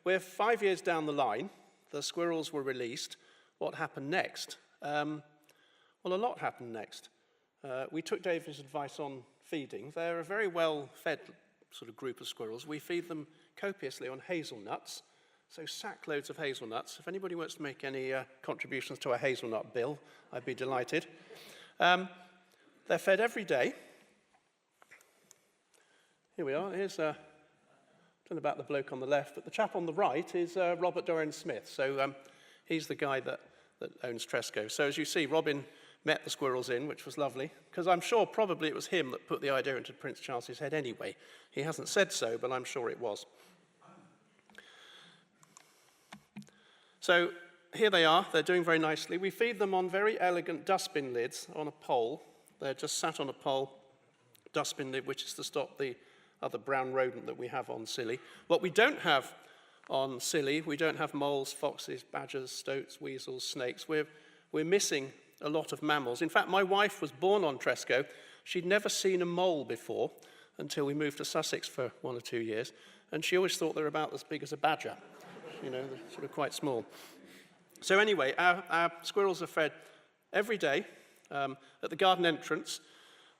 we're 5 years down the line. The squirrels were released. What happened next? Well, a lot happened next. We took David's advice on feeding. They're a very well-fed sort of group of squirrels. We feed them copiously on hazelnuts, so sack loads of hazelnuts. If anybody wants to make any contributions to a hazelnut bill, I'd be delighted. They're fed every day. Here we are. Here's, I don't know about the bloke on the left, but the chap on the right is Robert Dorian Smith. So he's the guy that owns Tresco. So as you see, Robin met the squirrels in, which was lovely, because I'm sure probably it was him that put the idea into Prince Charles's head anyway. He hasn't said so, but I'm sure it was. So here they are. They're doing very nicely. We feed them on very elegant dustbin lids on a pole. They're just sat on a pole, dustbin lid, which is to stop the other brown rodent that we have on Scilly. What we don't have on Scilly, we don't have moles, foxes, badgers, stoats, weasels, snakes. We're missing a lot of mammals. In fact, my wife was born on Tresco. She'd never seen a mole before until we moved to Sussex for 1 or 2 years, and she always thought they were about as big as a badger. You know, they're sort of quite small. So anyway, our squirrels are fed every day at the garden entrance.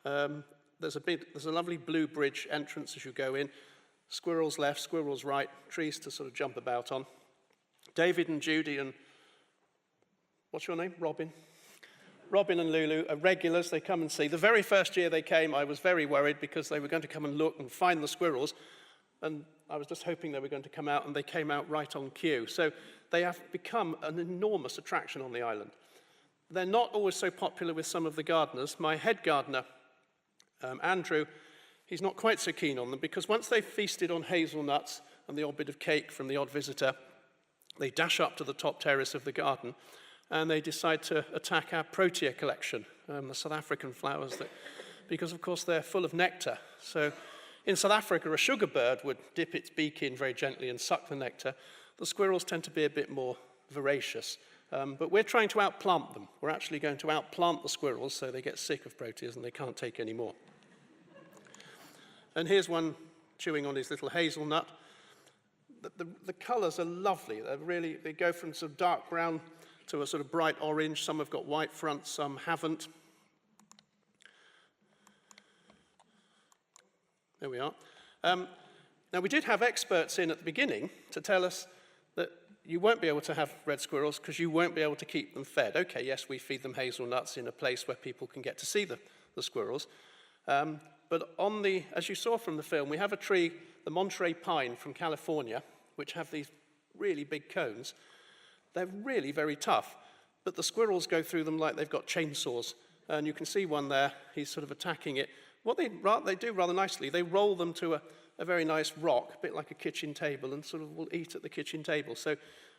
There's a lovely blue bridge entrance as you go in. Squirrels left, squirrels right, trees to sort of jump about on. David and Judy and, what's your name? Robin. Robin and Lulu are regulars. They come and see. The very first year they came, I was very worried because they were going to come and look and find the squirrels. And I was just hoping they were going to come out, and they came out right on cue. So they have become an enormous attraction on the island. They're not always so popular with some of the gardeners. My head gardener, Andrew, he's not quite so keen on them because once they've feasted on hazelnuts and the odd bit of cake from the odd visitor, they dash up to the top terrace of the garden and they decide to attack our protea collection, the South African flowers, because of course they're full of nectar. So in South Africa, a sugar bird would dip its beak in very gently and suck the nectar. The squirrels tend to be a bit more voracious. But we're trying to outplant them. We're actually going to outplant the squirrels so they get sick of proteas and they can't take any more. And here's one chewing on his little hazelnut. The colours are lovely. They go from sort of dark brown to a sort of bright orange. Some have got white fronts, some haven't. There we are. Now, we did have experts in at the beginning to tell us that you won't be able to have red squirrels because you won't be able to keep them fed. Okay, yes, we feed them hazelnuts in a place where people can get to see the squirrels. But as you saw from the film, we have a tree, the Monterey pine from California, which have these really big cones. They're really very tough, but the squirrels go through them like they've got chainsaws. And you can see one there, he's sort of attacking it. What they do rather nicely, they roll them to a very nice rock, a bit like a kitchen table, and sort of will eat at the kitchen table. So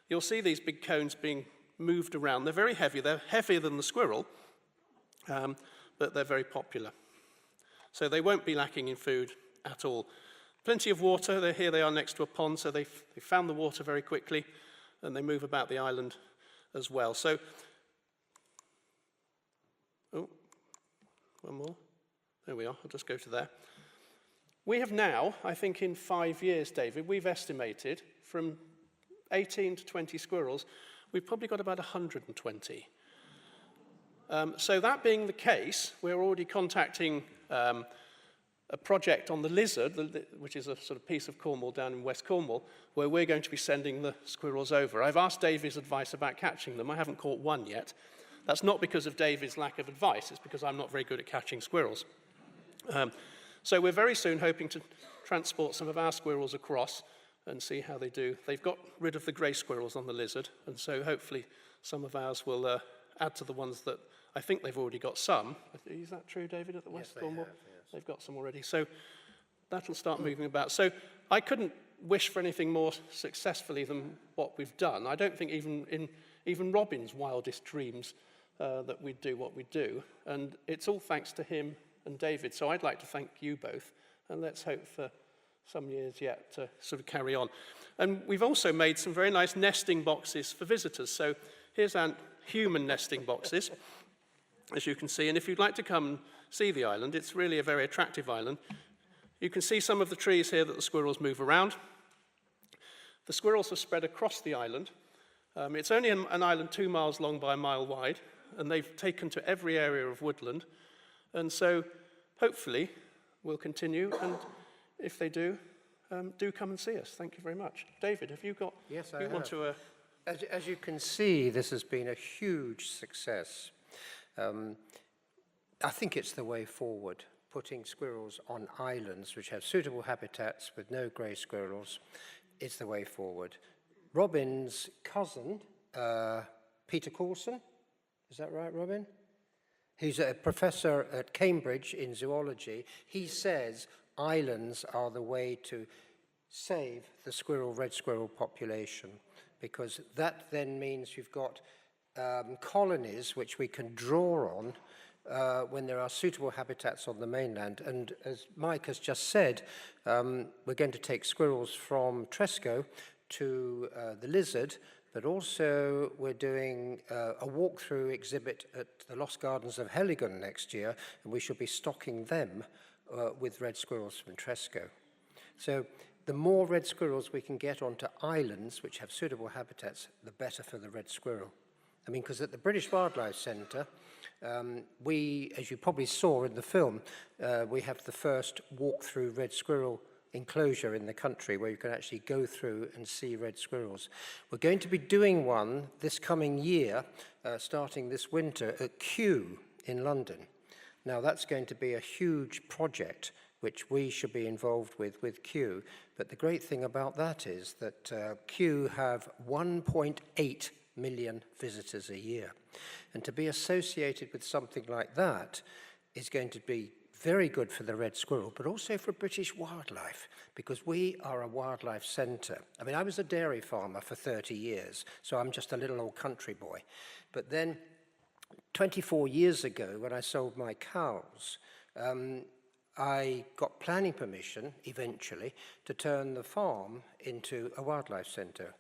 you'll see these big cones being moved around. They're very heavy. They're heavier than the squirrel, but they're very popular. So they won't be lacking in food at all. Plenty of water. Here they are next to a pond, so they found the water very quickly, and they move about the island as well. So, oh, one more. There we are. I'll just go to there. We have now, I think in 5 years, David, we've estimated from 18 to 20 squirrels, we've probably got about 120. So that being the case, we're already contacting a project on the lizard, which is a sort of piece of Cornwall down in West Cornwall, where we're going to be sending the squirrels over. I've asked David's advice about catching them. I haven't caught one yet. That's not because of David's lack of advice. It's because I'm not very good at catching squirrels. So we're very soon hoping to transport some of our squirrels across and see how they do. They've got rid of the grey squirrels on the lizard, and so hopefully some of ours will add to the ones that I think they've already got some. Is that true, David, at the West Cornwall? Yes. They've got some already. So that'll start moving about. So I couldn't wish for anything more successfully than what we've done. I don't think even Robin's wildest dreams that we'd do what we do. And it's all thanks to him and David. So I'd like to thank you both. And let's hope for some years yet to sort of carry on. And we've also made some very nice nesting boxes for visitors. So here's our human nesting boxes, as you can see. And if you'd like to come and see the island, it's really a very attractive island. You can see some of the trees here that the squirrels move around. The squirrels are spread across the island. It's only an island 2 miles long by a mile wide, and they've taken to every area of woodland. And so hopefully we'll continue, and if they do come and see us. Thank you very much. David, have you got... Yes, I want to... As you can see, this has been a huge success. I think it's the way forward, putting squirrels on islands which have suitable habitats with no grey squirrels. It's the way forward. Robin's cousin, Peter Coulson, is that right, Robin? He's a professor at Cambridge in zoology. He says islands are the way to save the red squirrel population, because that then means you've got colonies which we can draw on when there are suitable habitats on the mainland. And as Mike has just said, we're going to take squirrels from Tresco to the Lizard, but also we're doing a walkthrough exhibit at the Lost Gardens of Heligon next year, and we shall be stocking them with red squirrels from Tresco. So the more red squirrels we can get onto islands which have suitable habitats, the better for the red squirrel. I mean, because at the British Wildlife Centre, we, as you probably saw in the film, we have the first walk-through red squirrel enclosure in the country where you can actually go through and see red squirrels. We're going to be doing one this coming year, starting this winter at Kew in London. Now that's going to be a huge project which we should be involved with Kew. But the great thing about that is that Kew have 1.8 million visitors a year. And to be associated with something like that is going to be very good for the red squirrel, but also for British wildlife, because we are a wildlife centre. I mean, I was a dairy farmer for 30 years, so I'm just a little old country boy. But then 24 years ago, when I sold my cows, I got planning permission, eventually, to turn the farm into a wildlife centre.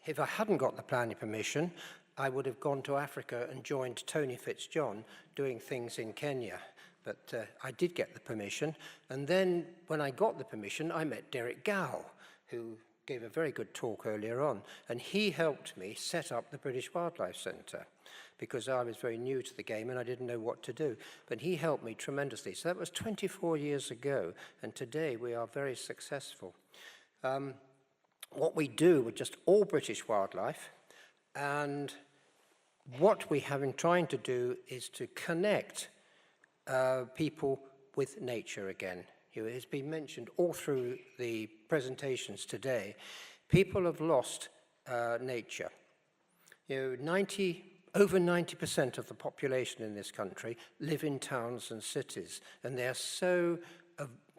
If I hadn't got the planning permission, I would have gone to Africa and joined Tony Fitzjohn doing things in Kenya. But I did get the permission, and then when I got the permission, I met Derek Gow, who gave a very good talk earlier on, and he helped me set up the British Wildlife Centre, because I was very new to the game and I didn't know what to do. But he helped me tremendously. So that was 24 years ago, and today we are very successful. What we do with just all British wildlife, and what we have been trying to do is to connect people with nature again. It has been mentioned all through the presentations today. People have lost nature. Over 90% of the population in this country live in towns and cities, and they are so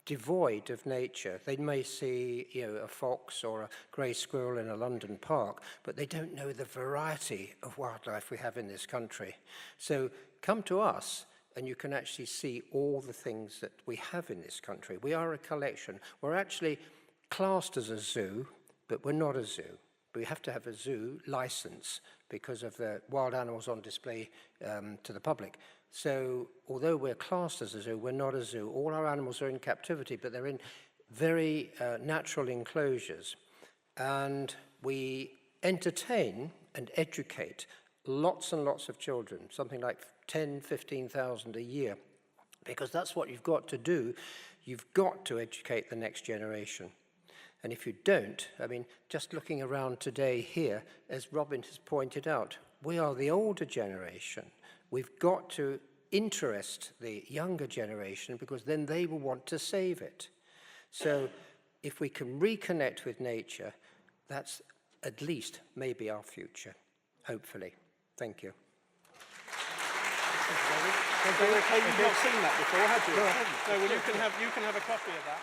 devoid of nature. They may see, a fox or a grey squirrel in a London park, but they don't know the variety of wildlife we have in this country. So come to us, and you can actually see all the things that we have in this country. We are a collection. We're actually classed as a zoo, but we're not a zoo. We have to have a zoo license because of the wild animals on display to the public. So although we're classed as a zoo, we're not a zoo. All our animals are in captivity, but they're in very natural enclosures. And we entertain and educate lots and lots of children, something like 10, 15,000 a year, because that's what you've got to do. You've got to educate the next generation. And if you don't, I mean, just looking around today here, as Robin has pointed out, we are the older generation. We've got to interest the younger generation, because then they will want to save it. So if we can reconnect with nature, that's at least maybe our future, hopefully. Thank you. You've not seen that before, have you? No, well, you can have a copy of that.